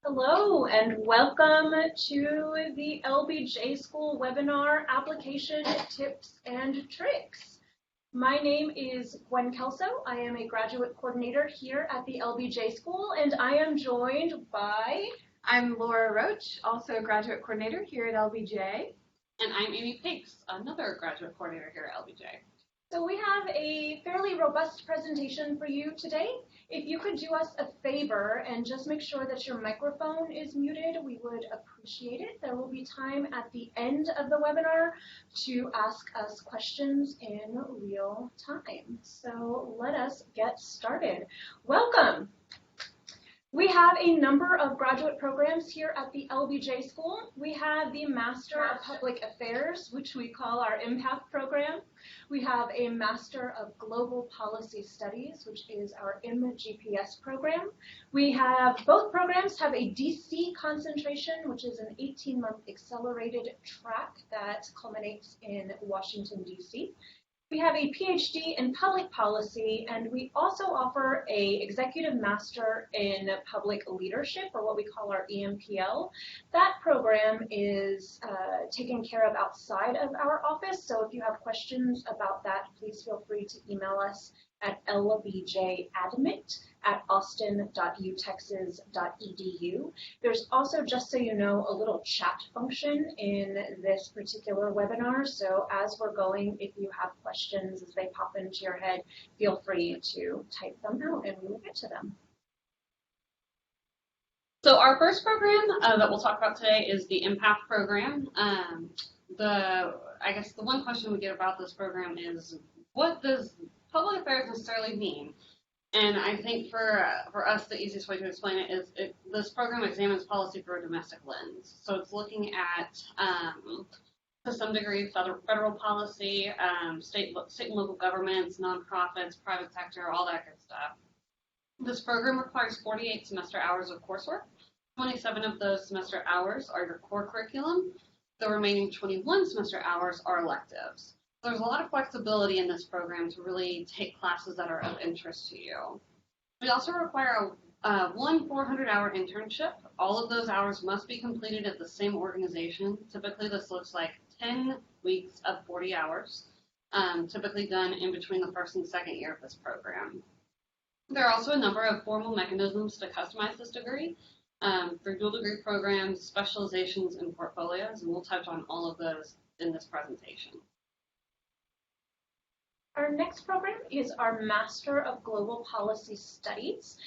Hello and welcome to the LBJ School webinar application tips and tricks. My name is Gwen Kelso. I am a graduate coordinator here at the LBJ School, and I am joined by... I'm Laura Roach, also a graduate coordinator here at LBJ. And I'm Amy Pakes, another graduate coordinator here at LBJ. So we have a fairly robust presentation for you today. If you could do us a favor and just make sure that your microphone is muted, we would appreciate it. There will be time at the end of the webinar to ask us questions in real time. So let us get started. Welcome. We have a number of graduate programs here at the LBJ School. We have the Master of Public Affairs, which we call our Empath program. We have a Master of Global Policy Studies, which is our MGPS program. We have, both programs have a DC concentration, which is an 18-month accelerated track that culminates in Washington, DC. We have a PhD in public policy, and we also offer a executive master in public leadership, or what we call our EMPL. That program is taken care of outside of our office, so if you have questions about that, please feel free to email us at lbjadmit@austin.utexas.edu. There's also, just so you know, a little chat function in this particular webinar. So as we're going, if you have questions as they pop into your head, feel free to type them out and we will get to them. So our first program that we'll talk about today is the Empath program. I guess the one question we get about this program is, what does public affairs necessarily mean? And I think for us, the easiest way to explain it is this program examines policy through a domestic lens. So it's looking at, to some degree, federal policy, state and local governments, nonprofits, private sector, all that good stuff. This program requires 48 semester hours of coursework. 27 of those semester hours are your core curriculum. The remaining 21 semester hours are electives. There's a lot of flexibility in this program to really take classes that are of interest to you. We also require one 400-hour internship. All of those hours must be completed at the same organization. Typically, this looks like 10 weeks of 40 hours, typically done in between the first and second year of this program. There are also a number of formal mechanisms to customize this degree through dual degree programs, specializations, and portfolios, and we'll touch on all of those in this presentation. Our next program is our Master of Global Policy Studies.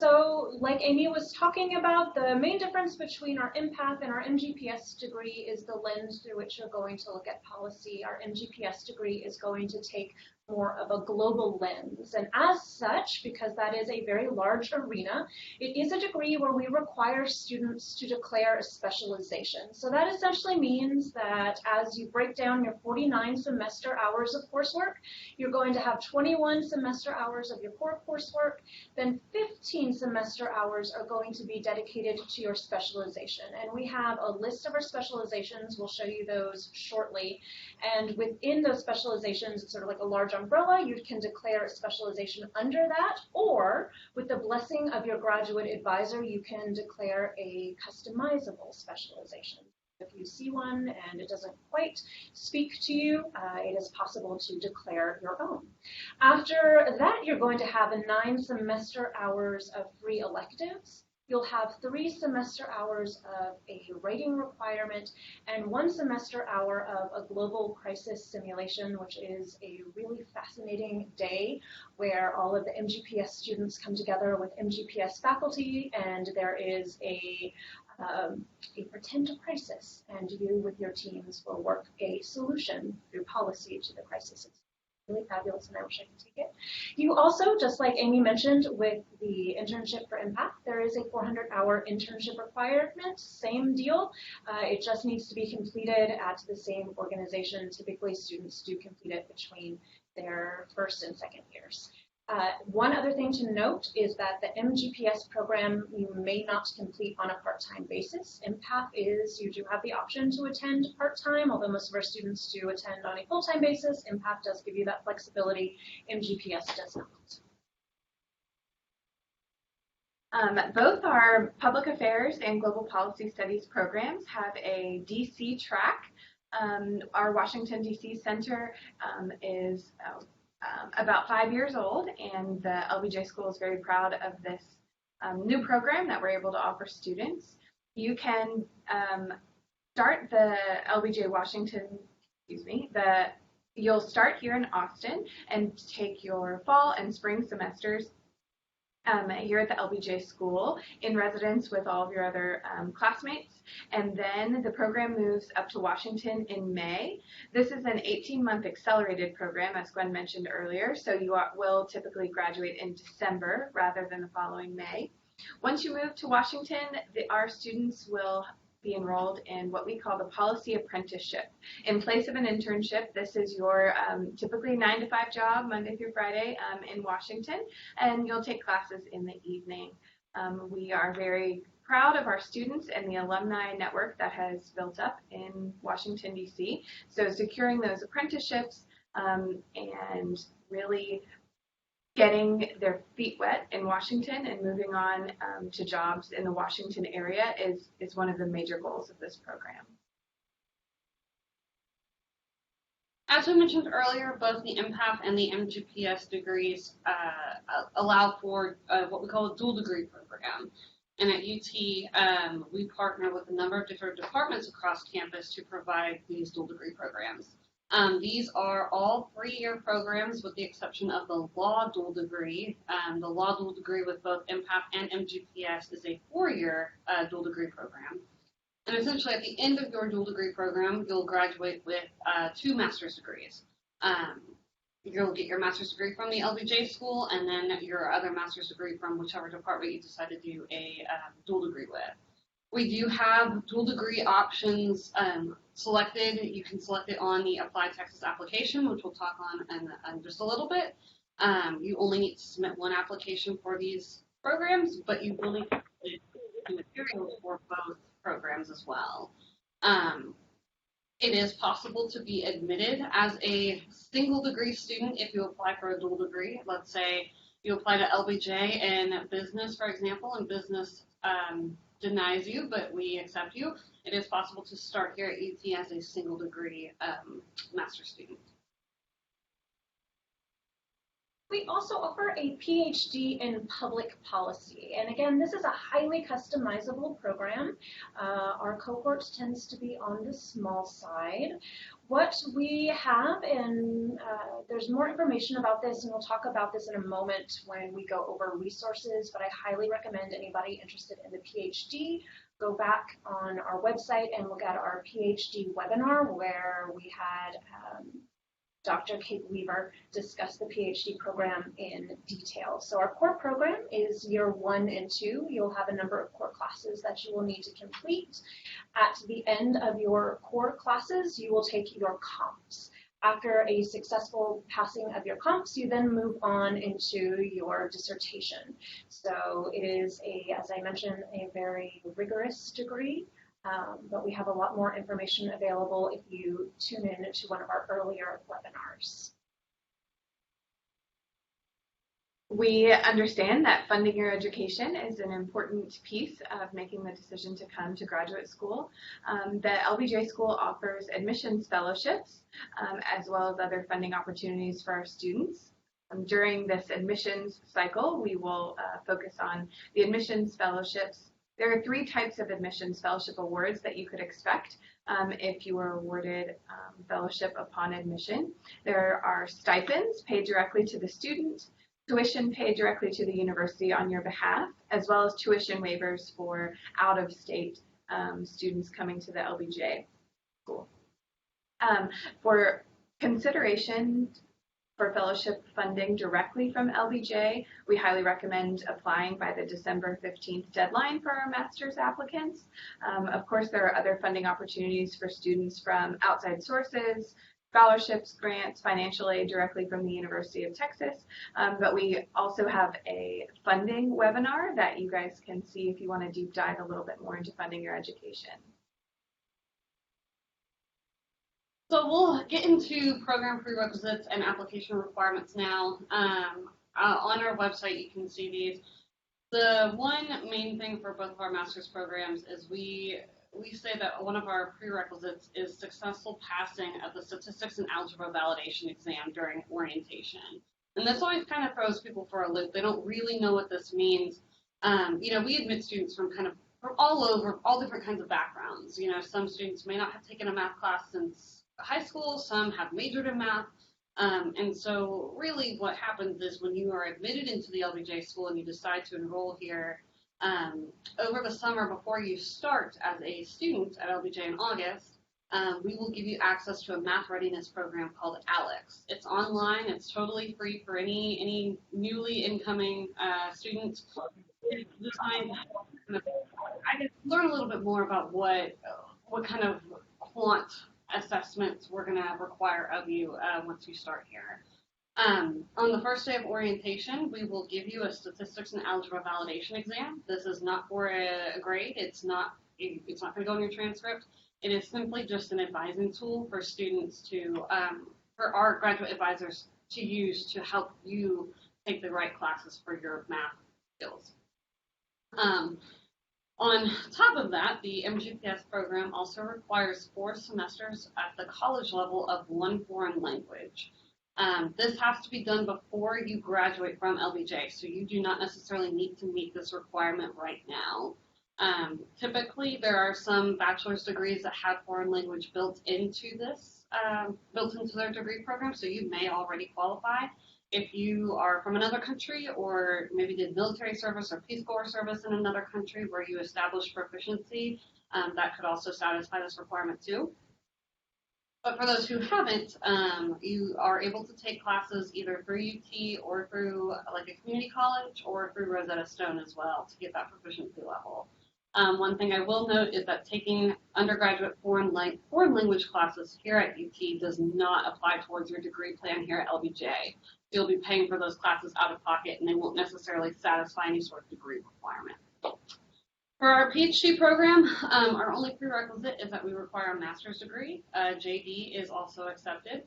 So like Amy was talking about, the main difference between our Empath and our MGPS degree is the lens through which you're going to look at policy. Our MGPS degree is going to take more of a global lens. And as such, because that is a very large arena, it is a degree where we require students to declare a specialization. So that essentially means that as you break down your 49 semester hours of coursework, you're going to have 21 semester hours of your core coursework, then 15 semester hours are going to be dedicated to your specialization. And we have a list of our specializations. We'll show you those shortly. And within those specializations, it's sort of like a large umbrella. You can declare a specialization under that, or with the blessing of your graduate advisor, you can declare a customizable specialization. If you see one and it doesn't quite speak to you, it is possible to declare your own. After that, you're going to have 9 semester hours of free electives. You'll have 3 semester hours of a writing requirement and 1 semester hour of a global crisis simulation, which is a really fascinating day where all of the MGPS students come together with MGPS faculty, and there is a pretend crisis, and you with your teams will work a solution through policy to the crisis. It's really fabulous, and I wish I could take it. You also, just like Amy mentioned with the internship for Impact, there is a 400-hour internship requirement, same deal. It just needs to be completed at the same organization. Typically, students do complete it between their first and second years. One other thing to note is that the MGPS program you may not complete on a part-time basis. MPATH is, you do have the option to attend part-time, although most of our students do attend on a full-time basis. MPATH does give you that flexibility. MGPS does not. Both our Public Affairs and Global Policy Studies programs have a DC track. Our Washington, D.C. Center is about 5 years old, and the LBJ School is very proud of this new program that we're able to offer students. You can start the LBJ Washington, you'll start here in Austin and take your fall and spring semesters here at the LBJ School in residence with all of your other classmates. And then the program moves up to Washington in May. This is an 18-month accelerated program, as Gwen mentioned earlier, so you will typically graduate in December rather than the following May. Once you move to Washington, our students will be enrolled in what we call the policy apprenticeship. In place of an internship, this is your typically 9-to-5 job, Monday through Friday in Washington, and you'll take classes in the evening. We are very proud of our students and the alumni network that has built up in Washington, D.C. So securing those apprenticeships and really getting their feet wet in Washington and moving on to jobs in the Washington area is one of the major goals of this program. As we mentioned earlier, both the MPATH and the MGPS degrees allow for what we call a dual degree program. And at UT, we partner with a number of different departments across campus to provide these dual degree programs. These are all 3-year programs with the exception of the law dual degree. The law dual degree with both MPATH and MGPS is a 4-year dual degree program. And essentially at the end of your dual degree program, you'll graduate with 2 master's degrees. You'll get your master's degree from the LBJ School and then your other master's degree from whichever department you decide to do a dual degree with. We do have dual degree options selected. You can select it on the Applied Texas application, which we'll talk on in just a little bit. You only need to submit 1 application for these programs, but you will need to submit materials for both programs as well. It is possible to be admitted as a single degree student if you apply for a dual degree. Let's say you apply to LBJ in business, for example, and business denies you, but we accept you. It is possible to start here at UT as a single degree master's student. We also offer a PhD in public policy. And again, this is a highly customizable program. Our cohort tends to be on the small side. What we have, and there's more information about this, and we'll talk about this in a moment when we go over resources, but I highly recommend anybody interested in the PhD go back on our website and look at our PhD webinar where we had Dr. Kate Weaver discuss the PhD program in detail. So our core program is year 1 and 2. You'll have a number of core classes that you will need to complete. At the end of your core classes, you will take your comps. After a successful passing of your comps, you then move on into your dissertation. So it is, as I mentioned, a very rigorous degree. But we have a lot more information available if you tune in to one of our earlier webinars. We understand that funding your education is an important piece of making the decision to come to graduate school. The LBJ School offers admissions fellowships as well as other funding opportunities for our students. During this admissions cycle, we will focus on the admissions fellowships. There are 3 types of admissions fellowship awards that you could expect if you were awarded fellowship upon admission. There are stipends paid directly to the student, tuition paid directly to the university on your behalf, as well as tuition waivers for out-of-state students coming to the LBJ School. For consideration for fellowship funding directly from LBJ, we highly recommend applying by the December 15th deadline for our master's applicants. Of course, there are other funding opportunities for students from outside sources, scholarships, grants, financial aid directly from the University of Texas, but we also have a funding webinar that you guys can see if you want to deep dive a little bit more into funding your education. So we'll get into program prerequisites and application requirements now. On our website, you can see these. The one main thing for both of our master's programs is we say that one of our prerequisites is successful passing of the statistics and algebra validation exam during orientation. And this always kind of throws people for a loop. They don't really know what this means. We admit students from all over, all different kinds of backgrounds. Some students may not have taken a math class since high school, some have majored in math. And so really what happens is when you are admitted into the LBJ school and you decide to enroll here, over the summer before you start as a student at LBJ in August, we will give you access to a math readiness program called ALEX. It's online. It's totally free for any newly incoming students. It's designed I can learn a little bit more about what kind of quant assessments we're going to require of you once you start here. On the first day of orientation, we will give you a statistics and algebra validation exam. This is not for a grade. It's not going to go in your transcript. It is simply just an advising tool for students for our graduate advisors to use to help you take the right classes for your math skills. On top of that, the MGPS program also requires 4 semesters at the college level of 1 foreign language. This has to be done before you graduate from LBJ, so you do not necessarily need to meet this requirement right now. Typically, there are some bachelor's degrees that have foreign language built into their degree program, so you may already qualify. If you are from another country or maybe did military service or Peace Corps service in another country where you established proficiency, that could also satisfy this requirement too. But for those who haven't, you are able to take classes either through UT or through like a community college or through Rosetta Stone as well to get that proficiency level. One thing I will note is that taking undergraduate foreign language classes here at UT does not apply towards your degree plan here at LBJ. You'll be paying for those classes out of pocket, and they won't necessarily satisfy any sort of degree requirement. For our PhD program, our only prerequisite is that we require a master's degree. JD is also accepted.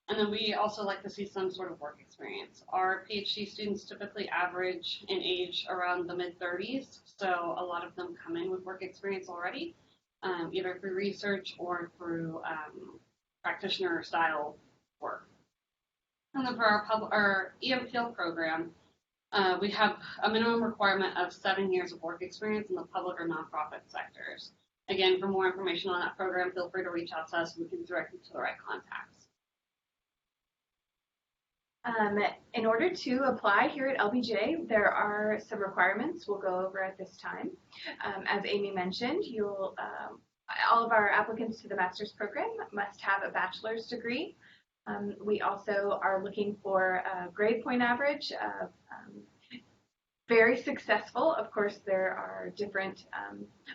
And then we also like to see some sort of work experience. Our PhD students typically average in age around the mid-30s, so a lot of them come in with work experience already, either through research or through practitioner-style work. And then for our EMPL program, we have a minimum requirement of 7 years of work experience in the public or nonprofit sectors. Again, for more information on that program, feel free to reach out to us and we can direct you to the right contacts. In order to apply here at LBJ, there are some requirements we'll go over at this time. As Amy mentioned, all of our applicants to the master's program must have a bachelor's degree. We also are looking for a grade point average of very successful. Of course, there are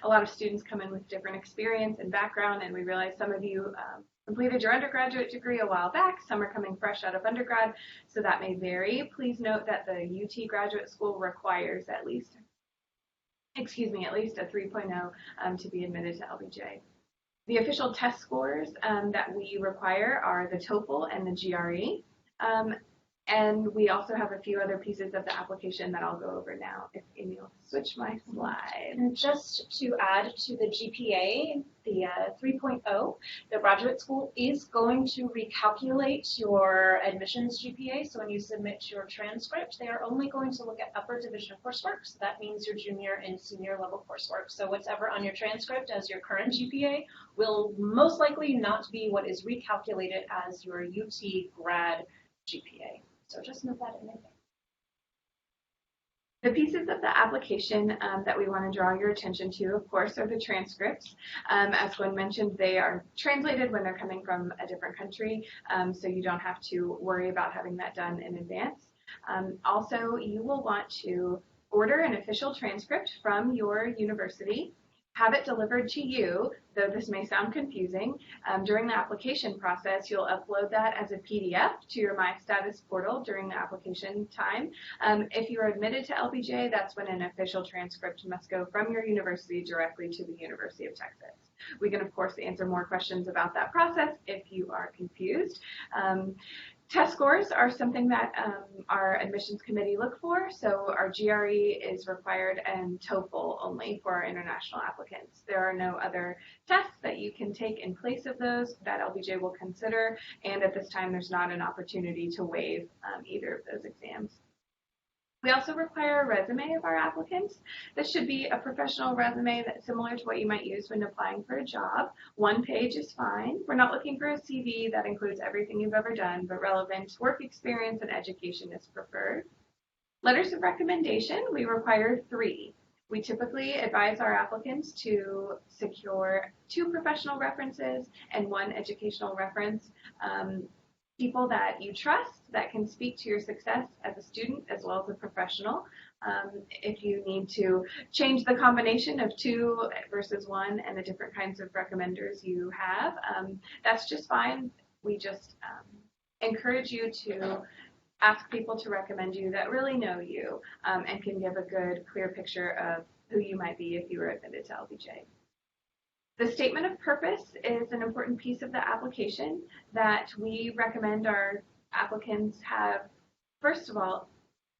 a lot of students come in with different experience and background, and we realize some of you completed your undergraduate degree a while back. Some are coming fresh out of undergrad, so that may vary. Please note that the UT Graduate School requires at least a 3.0 to be admitted to LBJ. The official test scores that we require are the TOEFL and the GRE. And we also have a few other pieces of the application that I'll go over now. If Amy will switch my slide. And just to add to the GPA, the 3.0, the graduate school is going to recalculate your admissions GPA. So when you submit your transcript, they are only going to look at upper division coursework. So that means your junior and senior level coursework. So whatever on your transcript as your current GPA will most likely not be what is recalculated as your UT grad GPA. So just note that in there. The pieces of the application that we want to draw your attention to, of course, are the transcripts. As Gwen mentioned, they are translated when they're coming from a different country, so you don't have to worry about having that done in advance. Also, you will want to order an official transcript from your university, have it delivered to you, though this may sound confusing. During the application process, you'll upload that as a PDF to your My Status portal during the application time. If you are admitted to LBJ, that's when an official transcript must go from your university directly to the University of Texas. We can, of course, answer more questions about that process if you are confused. Test scores are something that our admissions committee look for, so our GRE is required and TOEFL only for our international applicants. There are no other tests that you can take in place of those that LBJ will consider, and at this time there's not an opportunity to waive either of those exams. We also require a resume of our applicants. This should be a professional resume that's similar to what you might use when applying for a job. 1 page is fine. We're not looking for a CV that includes everything you've ever done, but relevant work experience and education is preferred. Letters of recommendation, we require 3. We typically advise our applicants to secure 2 professional references and 1 educational reference. People that you trust that can speak to your success as a student as well as a professional. If you need to change the combination of 2 versus 1 and the different kinds of recommenders you have, that's just fine. We just encourage you to ask people to recommend you that really know you and can give a good, clear picture of who you might be if you were admitted to LBJ. The statement of purpose is an important piece of the application that we recommend our applicants have, first of all,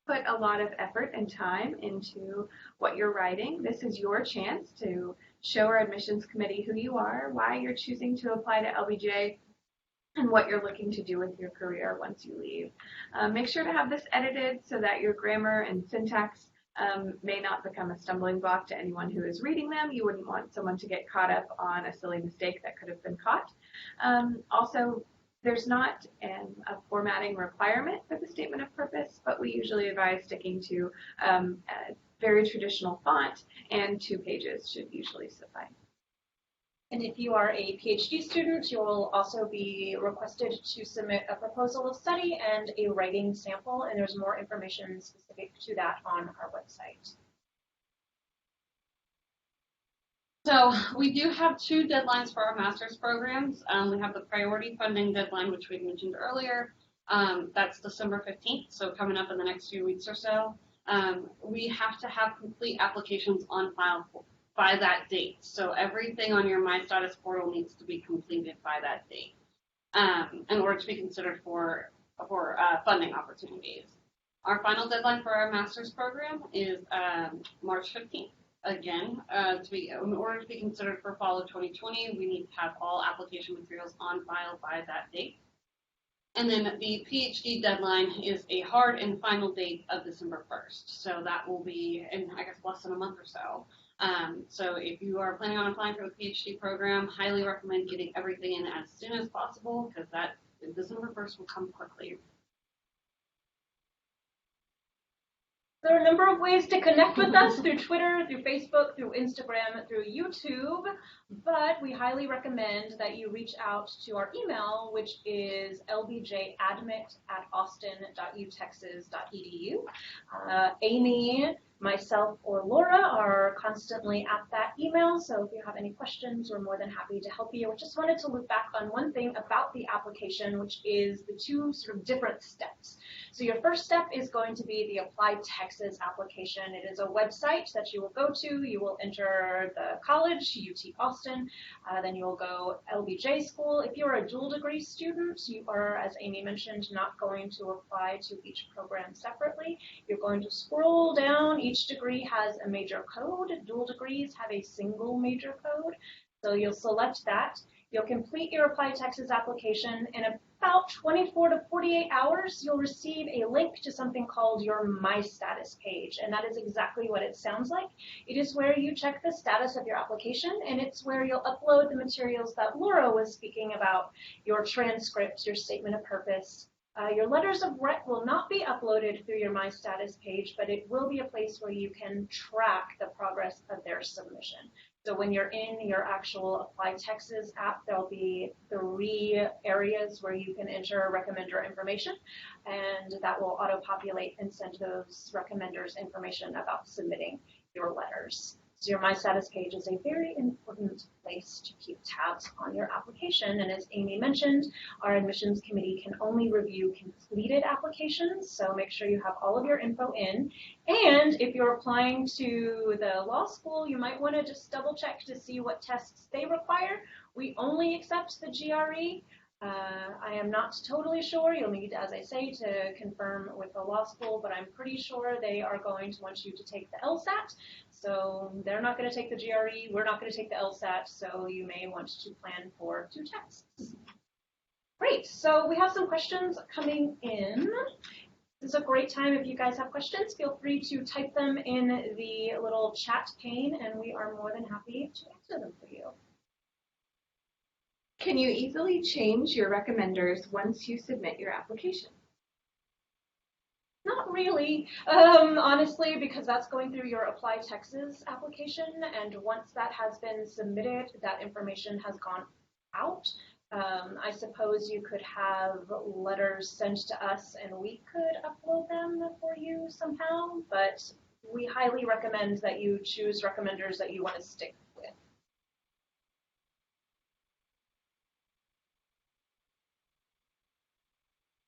put a lot of effort and time into what you're writing. This is your chance to show our admissions committee who you are, why you're choosing to apply to LBJ, and what you're looking to do with your career once you leave. Make sure to have this edited so that your grammar and syntax may not become a stumbling block to anyone who is reading them. You wouldn't want someone to get caught up on a silly mistake that could have been caught. Also, there's not a formatting requirement for the statement of purpose, but we usually advise sticking to a very traditional font, and 2 pages should usually suffice. And if you are a PhD student, you will also be requested to submit a proposal of study and a writing sample, and there's more information specific to that on our website. So we do have 2 deadlines for our master's programs. We have the priority funding deadline, which we mentioned earlier. That's December 15th, so coming up in the next few weeks or so. We have to have complete applications on file by that date. So everything on your My Status portal needs to be completed by that date in order to be considered for funding opportunities. Our final deadline for our master's program is March 15th. Again, in order to be considered for fall of 2020, we need to have all application materials on file by that date. And then the PhD deadline is a hard and final date of December 1st. So that will be in, I guess, less than a month or so. So if you are planning on applying for the PhD program, highly recommend getting everything in as soon as possible because that December 1st will come quickly. There are a number of ways to connect with us through Twitter, through Facebook, through Instagram, through YouTube, but we highly recommend that you reach out to our email, which is lbjadmit@austin.utexas.edu. Amy, myself, or Laura are constantly at that email, so if you have any questions, we're more than happy to help you. I just wanted to loop back on one thing about the application, which is the 2 sort of different steps. So your first step is going to be the Applied Texas application. It is a website that you will go to. You will enter the college, UT Austin, then you'll go LBJ School. If you're a dual degree student, you are, as Amy mentioned, not going to apply to each program separately. You're going to scroll down. Each degree has a major code. Dual degrees have a single major code. So you'll select that. You'll complete your Applied Texas application. In about 24 to 48 hours, you'll receive a link to something called your My Status page, and that is exactly what it sounds like. It is where you check the status of your application, and it's where you'll upload the materials that Laura was speaking about, your transcripts, your statement of purpose. Your letters of rec will not be uploaded through your My Status page, but it will be a place where you can track the progress of their submission. So when you're in your actual Applied Texas app, there'll be 3 areas where you can enter recommender information, and that will auto-populate and send those recommenders information about submitting your letters. So your My Status page is a very important place to keep tabs on your application. And as Amy mentioned, our admissions committee can only review completed applications. So make sure you have all of your info in. And if you're applying to the law school, you might want to just double check to see what tests they require. We only accept the GRE. I am not totally sure. You'll need, as I say, to confirm with the law school, but I'm pretty sure they are going to want you to take the LSAT. So they're not going to take the GRE. We're not going to take the LSAT. So you may want to plan for 2 tests. Great. So we have some questions coming in. This is a great time. If you guys have questions, feel free to type them in the little chat pane, and we are more than happy to answer them for you. Can you easily change your recommenders once you submit your application? Not really, honestly, because that's going through your Apply Texas application, and once that has been submitted, that information has gone out. I suppose you could have letters sent to us and we could upload them for you somehow, but we highly recommend that you choose recommenders that you want to stick with.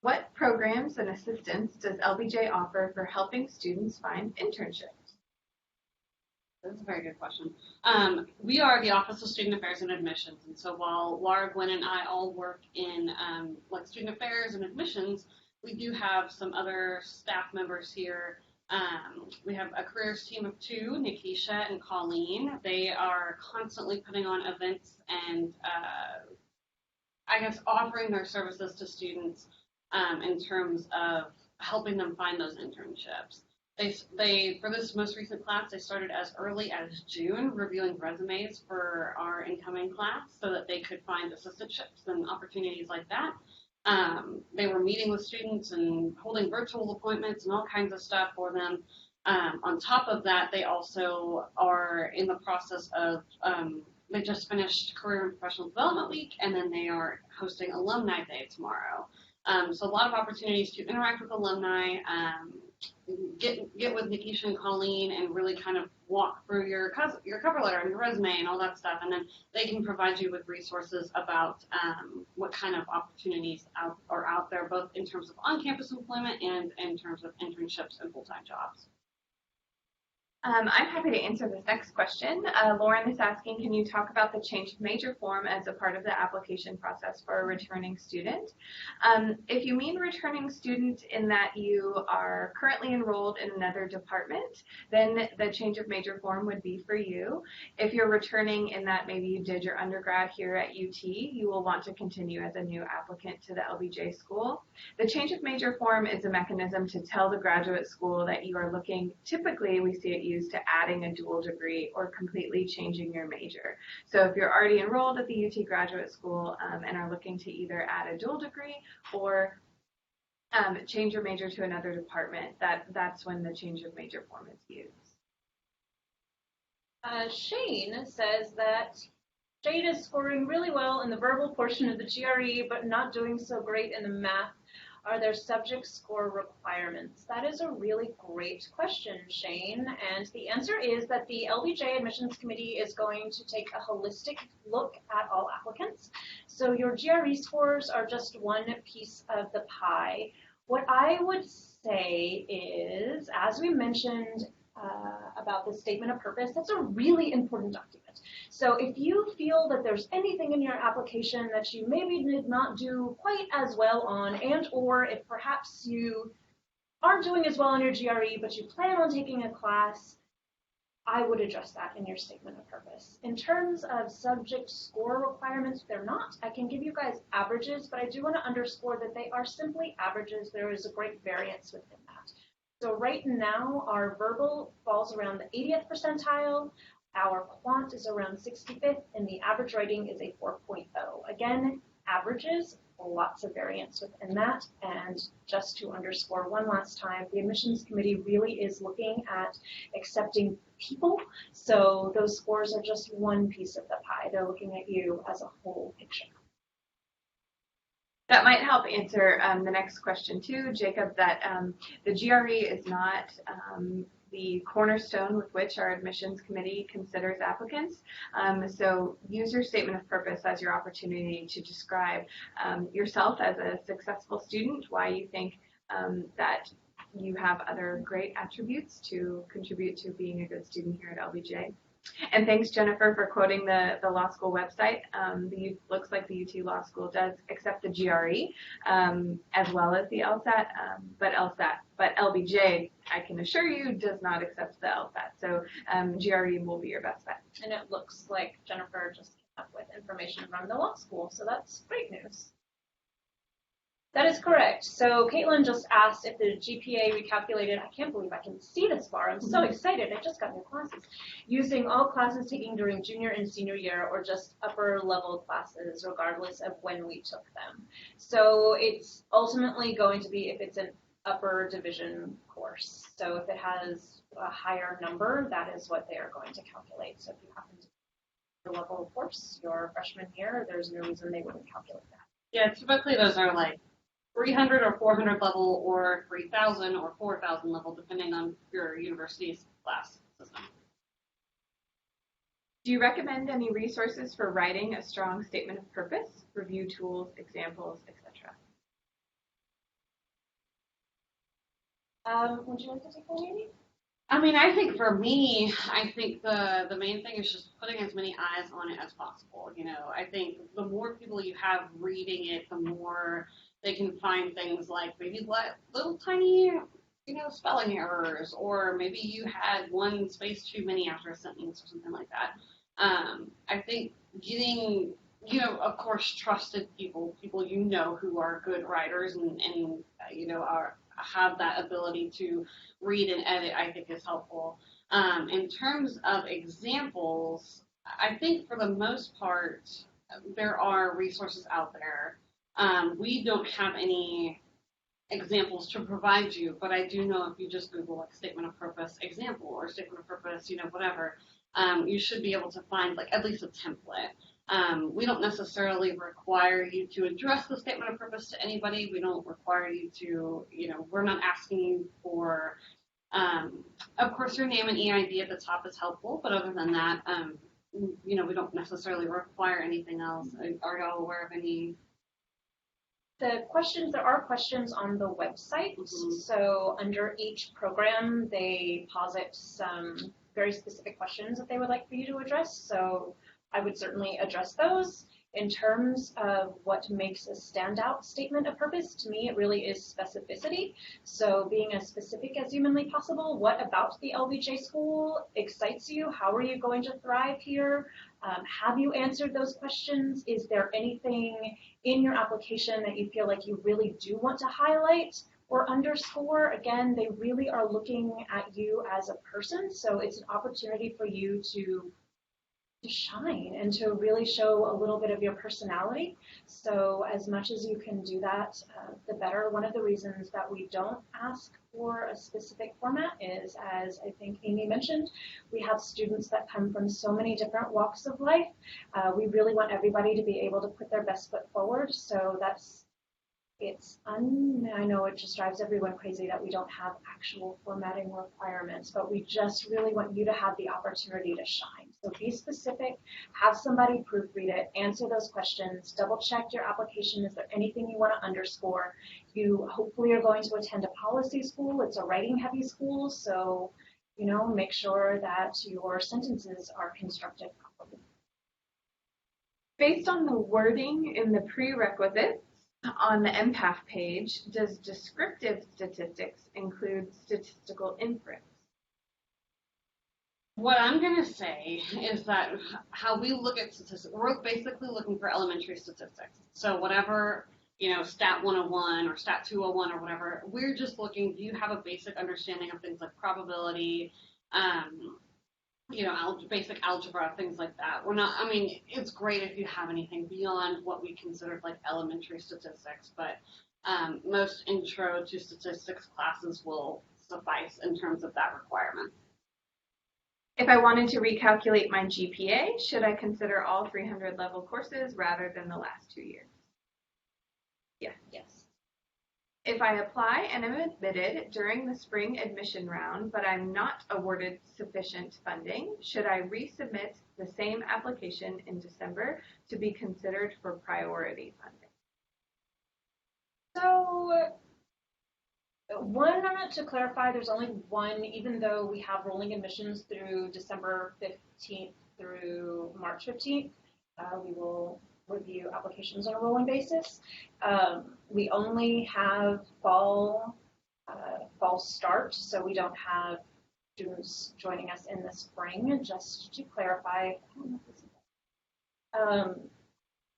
What programs and assistance does LBJ offer for helping students find internships? That's a very good question. We are the Office of Student Affairs and Admissions, and so while Laura, Gwen, and I all work in like student affairs and admissions, we do have some other staff members here. We have a careers team of 2, Nikisha and Colleen. They are constantly putting on events and I guess offering their services to students in terms of helping them find those internships. They for this most recent class, they started as early as June reviewing resumes for our incoming class so that they could find assistantships and opportunities like that. They were meeting with students and holding virtual appointments and all kinds of stuff for them. On top of that, they also are in the process of, they just finished Career and Professional Development Week, and then they are hosting Alumni Day tomorrow. So a lot of opportunities to interact with alumni, get with Nikisha and Colleen and really kind of walk through your cover letter and your resume and all that stuff, and then they can provide you with resources about what kind of opportunities are out there, both in terms of on-campus employment and in terms of internships and full-time jobs. I'm happy to answer this next question. Lauren is asking, can you talk about the change of major form as a part of the application process for a returning student? If you mean returning student in that you are currently enrolled in another department, then the change of major form would be for you. If you're returning in that maybe you did your undergrad here at UT, you will want to continue as a new applicant to the LBJ School. The change of major form is a mechanism to tell the graduate school that you are looking, typically we see it used to adding a dual degree or completely changing your major. So if you're already enrolled at the UT Graduate School and are looking to either add a dual degree or change your major to another department, that's when the change of major form is used. Shane says that Jade is scoring really well in the verbal portion of the GRE, but not doing so great in the math. Are there subject score requirements? That is a really great question, Shane. And the answer is that the LBJ Admissions Committee is going to take a holistic look at all applicants. So your GRE scores are just one piece of the pie. What I would say is, as we mentioned about the statement of purpose, that's a really important document. So if you feel that there's anything in your application that you maybe did not do quite as well on, and or if perhaps you aren't doing as well on your GRE, but you plan on taking a class, I would address that in your statement of purpose. In terms of subject score requirements, they're not. I can give you guys averages, but I do want to underscore that they are simply averages. There is a great variance within that. So right now, our verbal falls around the 80th percentile, our quant is around 65th, and the average writing is a 4.0. Again, averages, lots of variance within that. And just to underscore one last time, the admissions committee really is looking at accepting people. So those scores are just one piece of the pie. They're looking at you as a whole picture. That might help answer the next question too, Jacob, that the GRE is not the cornerstone with which our admissions committee considers applicants. So use your statement of purpose as your opportunity to describe yourself as a successful student, why you think that you have other great attributes to contribute to being a good student here at LBJ. And thanks, Jennifer, for quoting the law school website. Looks like the UT Law School does accept the GRE as well as the LSAT, but LBJ, I can assure you, does not accept the LSAT. So GRE will be your best bet. And it looks like Jennifer just came up with information from the law school, so that's great news. That is correct. So Caitlin just asked if the GPA recalculated, I can't believe I can see this far. I'm so excited. I just got new classes. Using all classes taken during junior and senior year or just upper level classes, regardless of when we took them. So it's ultimately going to be if it's an upper division course. So if it has a higher number, that is what they are going to calculate. So if you happen to be a level course your freshman year, there's no reason they wouldn't calculate that. Yeah, typically those are like 300 or 400 level or 3,000 or 4,000 level, depending on your university's class system. Do you recommend any resources for writing a strong statement of purpose, review tools, examples, etc.? Would you like to take that, Amy? I mean, I think for me, I think the main thing is just putting as many eyes on it as possible. You know, I think the more people you have reading it, the more they can find things like maybe little tiny, spelling errors, or maybe you had one space too many after a sentence or something like that. I think getting, of course, trusted people who are good writers and have that ability to read and edit, I think is helpful. In terms of examples, I think for the most part, there are resources out there. We don't have any examples to provide you, but I do know if you just Google like statement of purpose example or statement of purpose, whatever, you should be able to find like at least a template. We don't necessarily require you to address the statement of purpose to anybody. We don't require you to, we're not asking you for, of course, your name and EID at the top is helpful, but other than that, we don't necessarily require anything else. Are y'all aware of any? There are questions on the website. Mm-hmm. So under each program, they posit some very specific questions that they would like for you to address. So I would certainly address those. In terms of what makes a standout statement of purpose, to me, it really is specificity. So being as specific as humanly possible. What about the LBJ School excites you? How are you going to thrive here? Have you answered those questions? Is there anything in your application that you feel like you really do want to highlight or underscore? Again, they really are looking at you as a person. So it's an opportunity for you to shine and to really show a little bit of your personality. So as much as you can do that, the better. One of the reasons that we don't ask for a specific format is, as I think Amy mentioned, we have students that come from so many different walks of life. We really want everybody to be able to put their best foot forward. So I know it just drives everyone crazy that we don't have actual formatting requirements, but we just really want you to have the opportunity to shine. So be specific, have somebody proofread it, answer those questions, double check your application. Is there anything you want to underscore? You hopefully are going to attend a policy school. It's a writing heavy school, so make sure that your sentences are constructed properly. Based on the wording in the prerequisites on the empath page, does descriptive statistics include statistical inference? What I'm going to say is that how we look at statistics, we're basically looking for elementary statistics. So whatever, Stat 101 or Stat 201 or whatever, we're just looking, do you have a basic understanding of things like probability, basic algebra, things like that. It's great if you have anything beyond what we consider like elementary statistics, but most intro to statistics classes will suffice in terms of that requirement. If I wanted to recalculate my GPA, should I consider all 300 level courses rather than the last 2 years? Yes. If I apply and am admitted during the spring admission round, but I'm not awarded sufficient funding, should I resubmit the same application in December to be considered for priority funding? So, to clarify, there's only one, even though we have rolling admissions through December 15th through March 15th, we will review applications on a rolling basis. We only have fall start, so we don't have students joining us in the spring, just to clarify.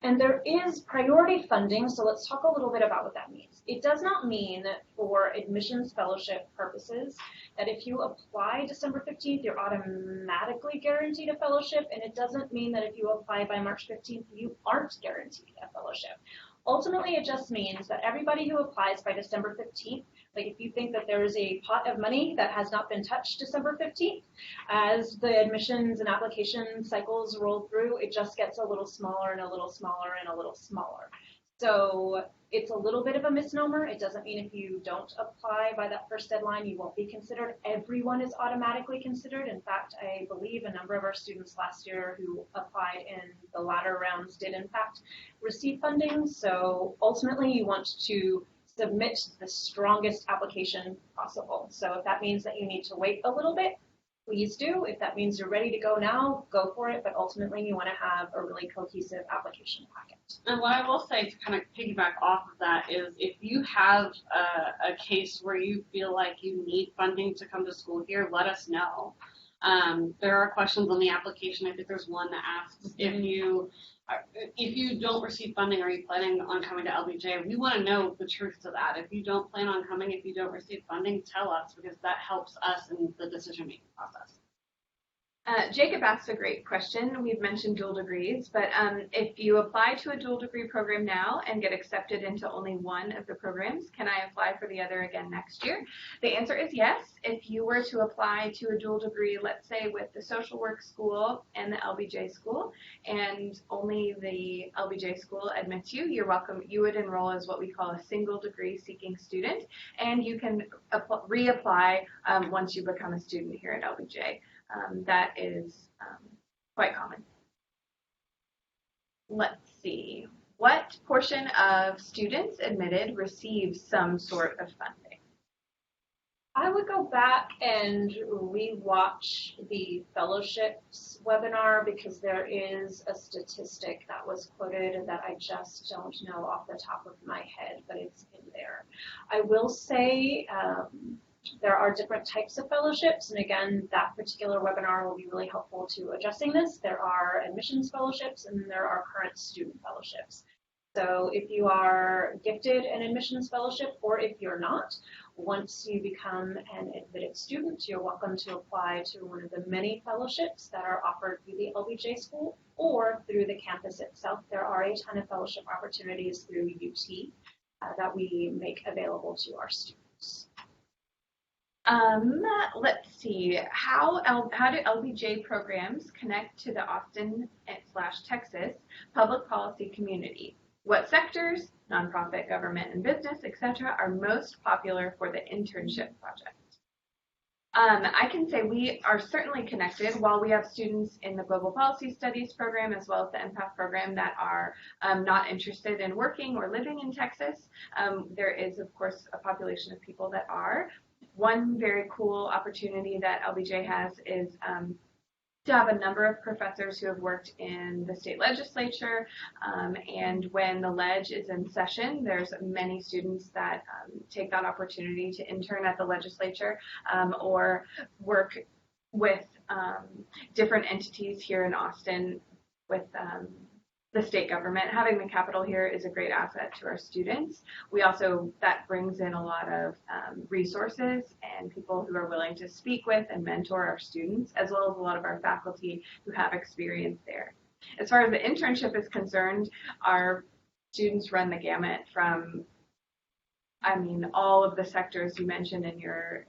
And there is priority funding, so let's talk a little bit about what that means. It does not mean for admissions fellowship purposes that if you apply December 15th, you're automatically guaranteed a fellowship, and it doesn't mean that if you apply by March 15th, you aren't guaranteed a fellowship. Ultimately, it just means that everybody who applies by December 15th, like if you think that there is a pot of money that has not been touched December 15th, as the admissions and application cycles roll through, it just gets a little smaller and a little smaller and a little smaller. So it's a little bit of a misnomer. It doesn't mean if you don't apply by that first deadline, you won't be considered. Everyone is automatically considered. In fact, I believe a number of our students last year who applied in the latter rounds did in fact receive funding. So ultimately you want to submit the strongest application possible. So if that means that you need to wait a little bit, please do. If that means you're ready to go now, go for it. But ultimately, you want to have a really cohesive application packet. And what I will say to kind of piggyback off of that is if you have a case where you feel like you need funding to come to school here, let us know. There are questions on the application. I think there's one that asks if you don't receive funding, are you planning on coming to LBJ? We want to know the truth to that. If you don't plan on coming, if you don't receive funding, tell us, because that helps us in the decision-making process. Jacob asked a great question. We've mentioned dual degrees, but if you apply to a dual degree program now and get accepted into only one of the programs, can I apply for the other again next year? The answer is yes. If you were to apply to a dual degree, let's say with the social work school and the LBJ school, and only the LBJ school admits you, you're welcome. You would enroll as what we call a single degree seeking student, and you can reapply once you become a student here at LBJ. That is quite common. Let's see. What portion of students admitted receives some sort of funding? I would go back and re-watch the fellowships webinar because there is a statistic that was quoted that I just don't know off the top of my head, but it's in there. I will say there are different types of fellowships, and again, that particular webinar will be really helpful to adjusting this. There are admissions fellowships and there are current student fellowships. So if you are gifted an admissions fellowship, or if you're not, once you become an admitted student, you're welcome to apply to one of the many fellowships that are offered through the LBJ School or through the campus itself. There are a ton of fellowship opportunities through UT that we make available to our students. Let's see. How do LBJ programs connect to the Austin/Texas public policy community? What sectors, nonprofit, government, and business, etc., are most popular for the internship project? I can say we are certainly connected. While we have students in the Global Policy Studies program as well as the MPATH program that are not interested in working or living in Texas, there is, of course, a population of people that are. One very cool opportunity that LBJ has is to have a number of professors who have worked in the state legislature, and when the ledge is in session, there's many students that take that opportunity to intern at the legislature or work with different entities here in Austin with the state government. Having the capital here is a great asset to our students. We also, that brings in a lot of resources and people who are willing to speak with and mentor our students, as well as a lot of our faculty who have experience there. As far as the internship is concerned, our students run the gamut from, all of the sectors you mentioned in your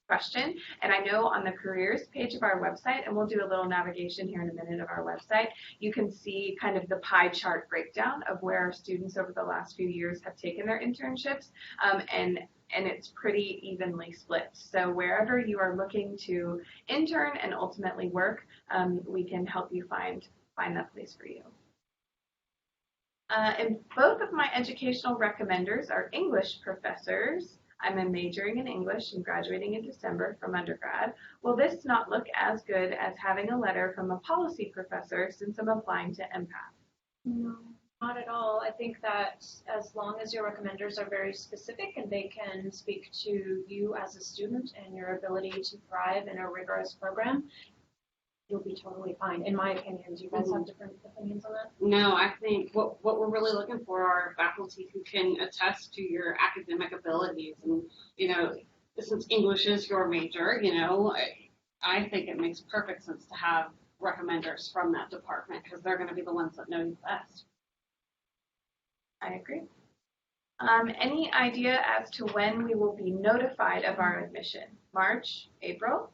question. And I know on the careers page of our website, and we'll do a little navigation here in a minute of our website, you can see kind of the pie chart breakdown of where our students over the last few years have taken their internships, and it's pretty evenly split. So wherever you are looking to intern and ultimately work, we can help you find that place for you. And both of my educational recommenders are English professors. I'm majoring in English and graduating in December from undergrad. Will this not look as good as having a letter from a policy professor since I'm applying to MPATH? No, not at all. I think that as long as your recommenders are very specific and they can speak to you as a student and your ability to thrive in a rigorous program, you'll be totally fine, in my opinion. Do you guys have different opinions on that? No, I think what we're really looking for are faculty who can attest to your academic abilities. And, since English is your major, I think it makes perfect sense to have recommenders from that department because they're going to be the ones that know you best. I agree. Any idea as to when we will be notified of our admission? March, April?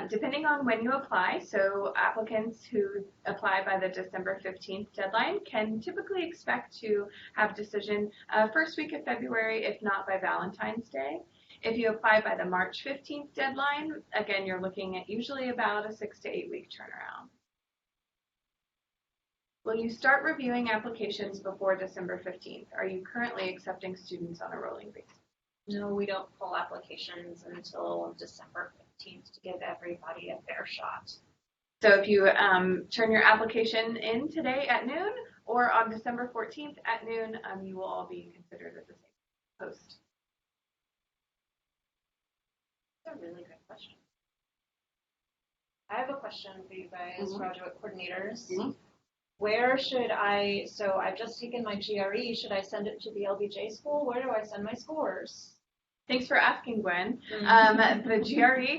Depending on when you apply, so applicants who apply by the December 15th deadline can typically expect to have decision first week of February, if not by Valentine's Day. If you apply by the March 15th deadline, again, you're looking at usually about a 6 to 8 week turnaround. Will you start reviewing applications before December 15th? Are you currently accepting students on a rolling basis? No, we don't pull applications until December 15th to give everybody a fair shot. So if you turn your application in today at noon or on December 14th at noon, you will all be considered at the same post. That's a really good question. I have a question for you guys, graduate coordinators. Where should so I've just taken my GRE, should I send it to the LBJ school? Where do I send my scores? Thanks for asking, Gwen. The GRE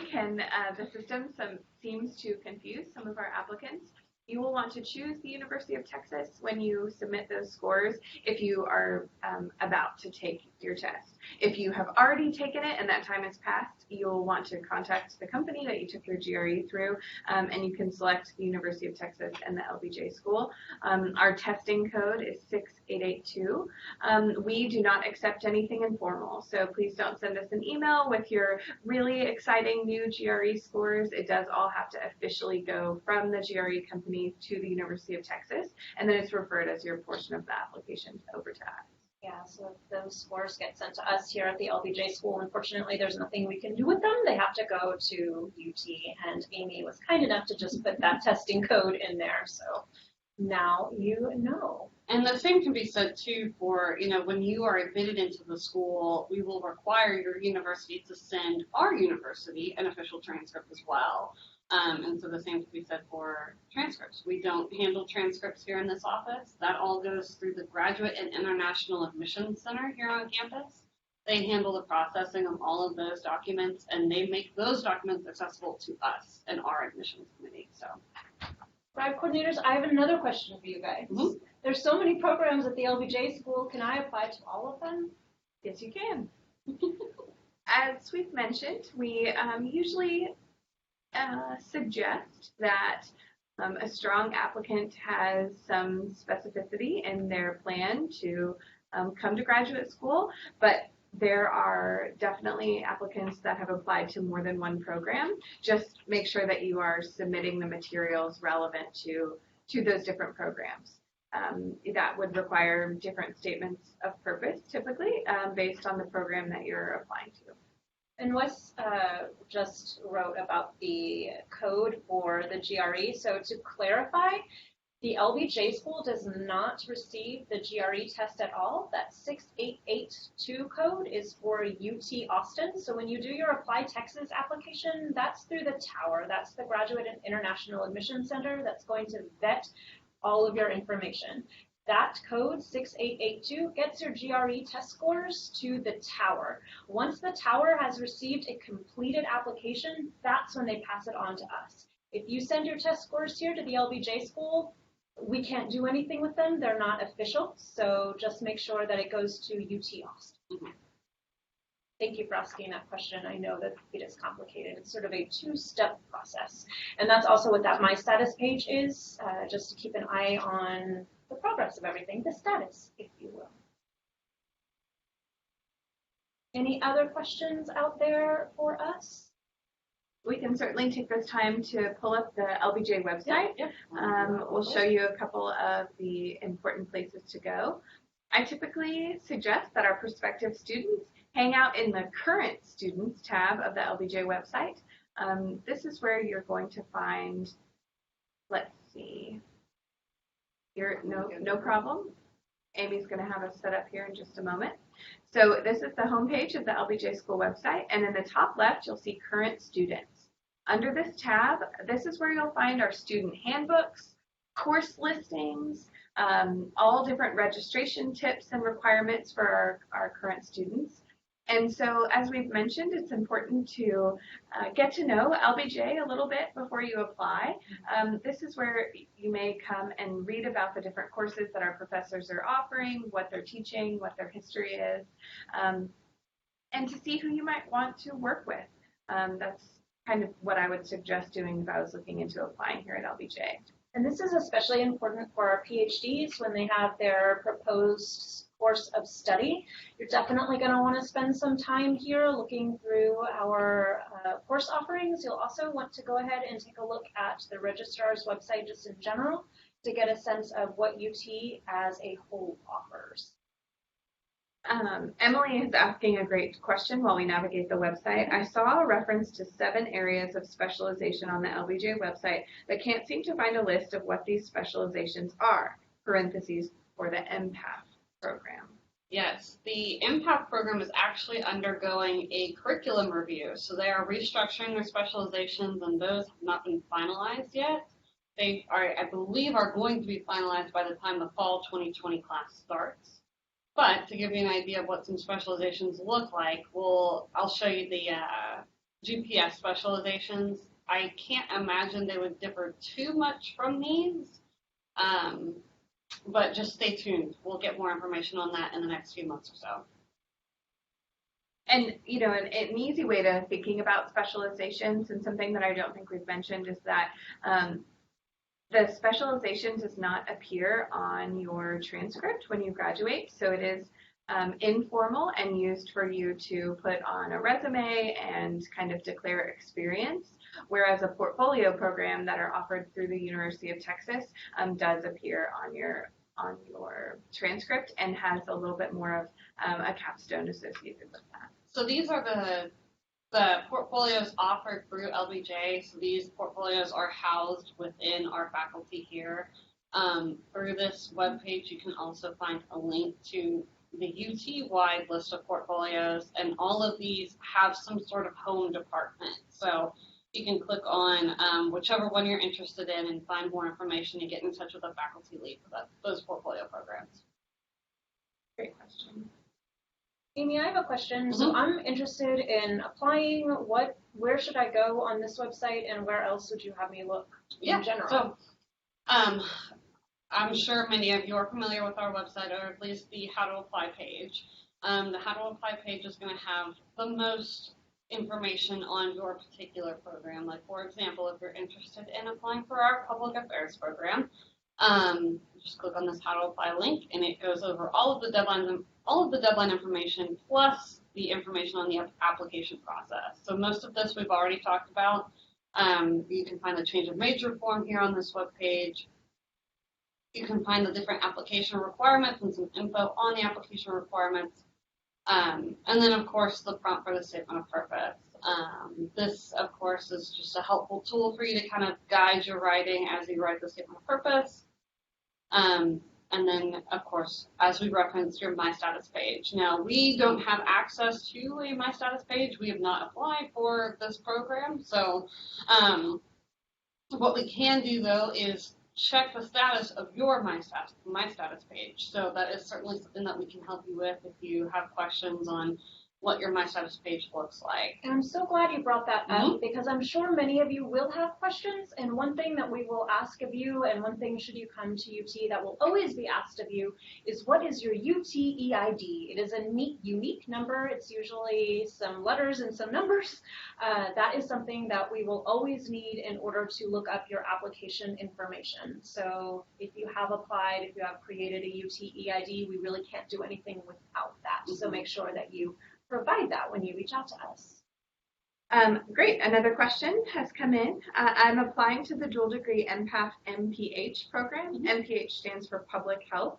the system seems to confuse some of our applicants. You will want to choose the University of Texas when you submit those scores if you are about to take your test. If you have already taken it and that time has passed, you'll want to contact the company that you took your GRE through, and you can select the University of Texas and the LBJ School. Our testing code is 6882. We do not accept anything informal, so please don't send us an email with your really exciting new GRE scores. It does all have to officially go from the GRE company to the University of Texas, and then it's referred as your portion of the application over to us. Yeah, so if those scores get sent to us here at the LBJ School, unfortunately, there's nothing we can do with them. They have to go to UT, and Amy was kind enough to just put that testing code in there, so now you know. And the same can be said, too, for, when you are admitted into the school, we will require your university to send our university an official transcript as well. And so the same can be said for transcripts. We don't handle transcripts here in this office. That all goes through the Graduate and International Admissions Center here on campus. They handle the processing of all of those documents, and they make those documents accessible to us and our admissions committee. So, Grad coordinators, I have another question for you guys. There's so many programs at the LBJ School. Can I apply to all of them? Yes, you can. As we've mentioned, we usually suggest that a strong applicant has some specificity in their plan to come to graduate school, but there are definitely applicants that have applied to more than one program. Just make sure that you are submitting the materials relevant to those different programs. That would require different statements of purpose, typically, based on the program that you're applying to. And Wes just wrote about the code for the GRE. So to clarify, the LBJ School does not receive the GRE test at all. That 6882 code is for UT Austin. So when you do your Apply Texas application, that's through the tower. That's the Graduate and International Admission Center that's going to vet all of your information. That code, 6882, gets your GRE test scores to the tower. Once the tower has received a completed application, that's when they pass it on to us. If you send your test scores here to the LBJ School, we can't do anything with them. They're not official, so just make sure that it goes to UT Austin. Mm-hmm. Thank you for asking that question. I know that it is complicated. It's sort of a two-step process. And that's also what that My Status page is, just to keep an eye on the progress of everything, the status, if you will. Any other questions out there for us? We can certainly take this time to pull up the LBJ website. Yeah. We'll show you a couple of the important places to go. I typically suggest that our prospective students hang out in the Current Students tab of the LBJ website. This is where you're going to find, let's see, no problem. Amy's going to have us set up here in just a moment. So this is the homepage of the LBJ School website, and in the top left, you'll see Current Students. Under this tab, this is where you'll find our student handbooks, course listings, all different registration tips and requirements for our current students. And so, as we've mentioned, it's important to get to know LBJ a little bit before you apply. This is where you may come and read about the different courses that our professors are offering, what they're teaching, what their history is, and to see who you might want to work with. That's kind of what I would suggest doing if I was looking into applying here at LBJ. And this is especially important for our PhDs when they have their proposed course of study. You're definitely going to want to spend some time here looking through our course offerings. You'll also want to go ahead and take a look at the registrar's website just in general to get a sense of what UT as a whole offers. Emily is asking a great question while we navigate the website. I saw a reference to 7 areas of specialization on the LBJ website, but can't seem to find a list of what these specializations are, parentheses, for the MPAF program. Yes, the MPAF program is actually undergoing a curriculum review, so they are restructuring their specializations, and those have not been finalized yet. They are, I believe, are going to be finalized by the time the fall 2020 class starts. But to give you an idea of what some specializations look like, I'll show you the GPS specializations. I can't imagine they would differ too much from these, but just stay tuned. We'll get more information on that in the next few months or so. And, you know, an easy way to thinking about specializations, and something that I don't think we've mentioned, is that the specialization does not appear on your transcript when you graduate, so it is informal and used for you to put on a resume and kind of declare experience, whereas a portfolio program that are offered through the University of Texas does appear on your transcript and has a little bit more of a capstone associated with that. So these are the portfolios offered through LBJ, so these portfolios are housed within our faculty here. Through this webpage, you can also find a link to the UT-wide list of portfolios, and all of these have some sort of home department. So you can click on whichever one you're interested in and find more information and get in touch with a faculty lead for those portfolio programs. Great question. Amy, I have a question. Mm-hmm. So I'm interested in applying. Where should I go on this website, and where else would you have me look in general? So I'm sure many of you are familiar with our website, or at least the How to Apply page. The How to Apply page is going to have the most information on your particular program. Like, for example, if you're interested in applying for our Public Affairs program, Just click on this how to apply link, and it goes over all of the deadline information plus the information on the application process. So most of this we've already talked about. You can find the change of major form here on this webpage. You can find the different application requirements and some info on the application requirements. And then, of course, the prompt for the statement of purpose. This, of course, is just a helpful tool for you to kind of guide your writing as you write the statement of purpose. And then, of course, as we referenced, your My Status page. Now, we don't have access to a My Status page. We have not applied for this program. So what we can do, though, is check the status of your My Status page. So that is certainly something that we can help you with if you have questions on what your My Status page looks like. And I'm so glad you brought that up because I'm sure many of you will have questions. And one thing that we will ask of you, and one thing should you come to UT that will always be asked of you, is what is your UT EID? It is a unique number. It's usually some letters and some numbers. That is something that we will always need in order to look up your application information. So if you have applied, if you have created a UT EID, we really can't do anything without that. So make sure that you provide that when you reach out to us. Great. Another question has come in. I'm applying to the dual degree MPATH MPH program. MPH stands for Public Health.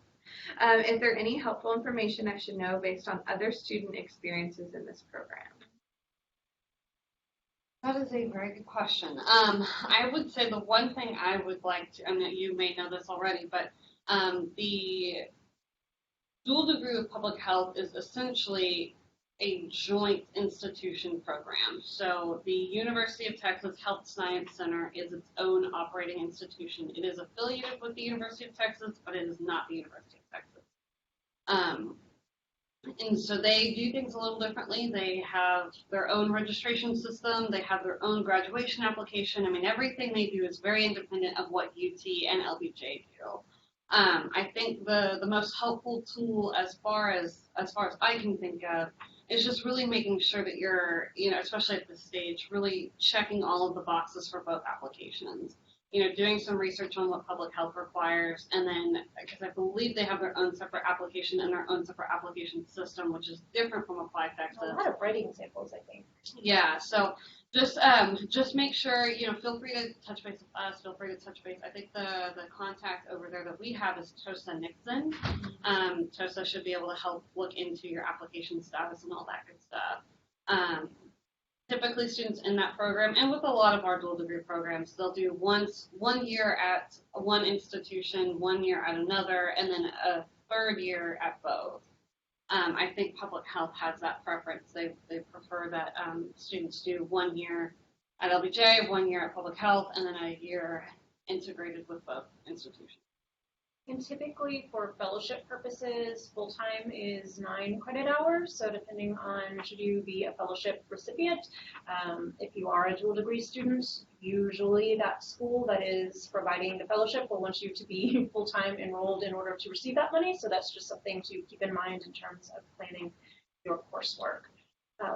Is there any helpful information I should know based on other student experiences in this program? That is a very good question. I would say the one thing I would like to, and you may know this already, but the dual degree with public health is essentially a joint institution program. So the University of Texas Health Science Center is its own operating institution. It is affiliated with the University of Texas, but it is not the University of Texas. And so they do things a little differently. They have their own registration system. They have their own graduation application. I mean, everything they do is very independent of what UT and LBJ do. I think the most helpful tool as far as I can think of is just really making sure that you're, especially at this stage, really checking all of the boxes for both applications. Doing some research on what public health requires, and then, because I believe they have their own separate application and their own separate application system, which is different from Apply Texas. A lot of writing samples, I think. Yeah, so just make sure, feel free to touch base with us, feel free to touch base. I think the contact over there that we have is Tosa Nixon. Tosa should be able to help look into your application status and all that good stuff. Typically, students in that program, and with a lot of our dual degree programs, they'll do 1 year at one institution, 1 year at another, and then a 3rd year at both. I think public health has that preference. They prefer that students do 1 year at LBJ, 1 year at public health, and then a year integrated with both institutions. And typically for fellowship purposes, full-time is 9 credit hours. So depending on should you be a fellowship recipient, if you are a dual degree student, usually that school that is providing the fellowship will want you to be full-time enrolled in order to receive that money. So that's just something to keep in mind in terms of planning your coursework.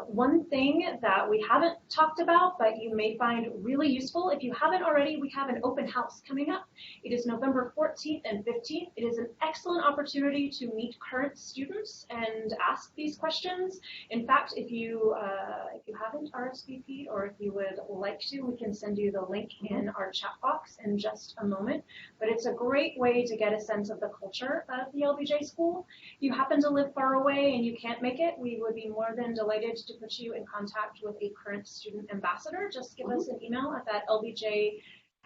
One thing that we haven't talked about, but you may find really useful, if you haven't already, we have an open house coming up. It is November 14th and 15th. It is an excellent opportunity to meet current students and ask these questions. In fact, if you haven't RSVP'd or if you would like to, we can send you the link in our chat box in just a moment. But it's a great way to get a sense of the culture of the LBJ School. If you happen to live far away and you can't make it, we would be more than delighted to put you in contact with a current student ambassador. Just give us an email at that LBJ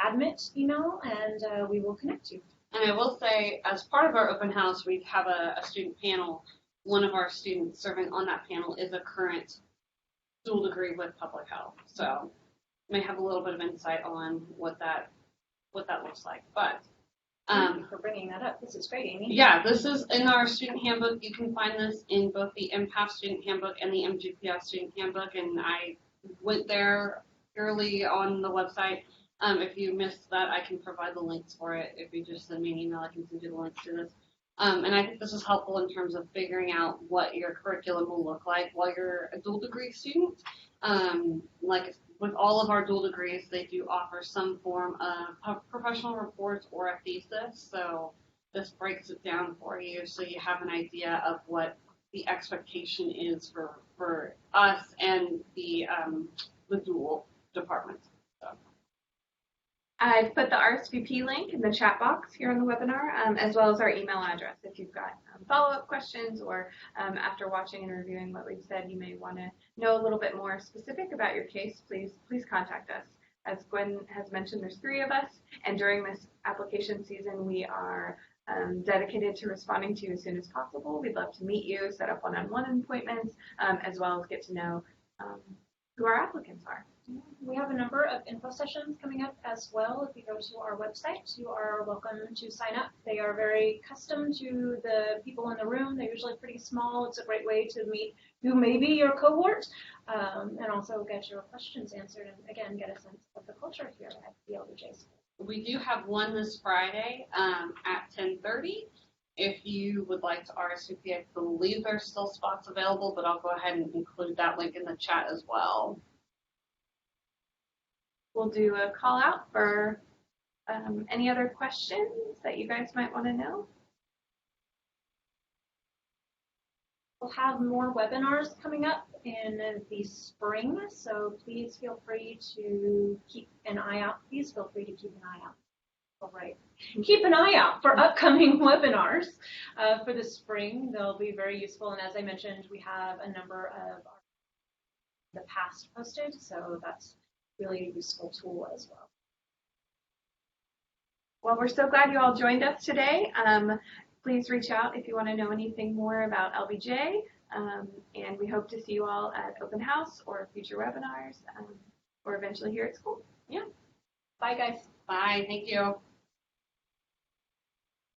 admit email, and we will connect you. And I will say, as part of our open house, we have a student panel. One of our students serving on that panel is a current dual degree with public health, so may have a little bit of insight on what that looks like. But thank you for bringing that up. This is great, Amy. Yeah, this is in our student handbook. You can find this in both the MPATH student handbook and the MGPS student handbook, and I went there early on the website. If you missed that, I can provide the links for it. If you just send me an email, I can send you the links to this. And I think this is helpful in terms of figuring out what your curriculum will look like while you're a dual degree student. Like with all of our dual degrees, they do offer some form of professional reports or a thesis. So this breaks it down for you so you have an idea of what the expectation is for us and the dual departments. So. I've put the RSVP link in the chat box here on the webinar, as well as our email address. If you've got follow-up questions or after watching and reviewing what we've said, you may want to know a little bit more specific about your case, please contact us. As Gwen has mentioned, there's 3 of us, and during this application season, we are dedicated to responding to you as soon as possible. We'd love to meet you, set up one-on-one appointments, as well as get to know who our applicants are. We have a number of info sessions coming up as well. If you go to our website, you are welcome to sign up. They are very custom to the people in the room. They're usually pretty small. It's a great way to meet who may be your cohort and also get your questions answered and, again, get a sense of the culture here at the LBJ School. We do have one this Friday at 10:30. If you would like to RSVP, I believe there's still spots available, but I'll go ahead and include that link in the chat as well. We'll do a call out for any other questions that you guys might want to know. We'll have more webinars coming up in the spring, so please feel free to keep an eye out. Please feel free to keep an eye out. All right. Keep an eye out for upcoming webinars for the spring. They'll be very useful, and as I mentioned, we have a number of the past posted, so that's really a useful tool as well. Well, we're so glad you all joined us today. Please reach out if you want to know anything more about LBJ, and we hope to see you all at open house or future webinars or eventually here at school. Yeah. Bye, guys. Bye. Thank you.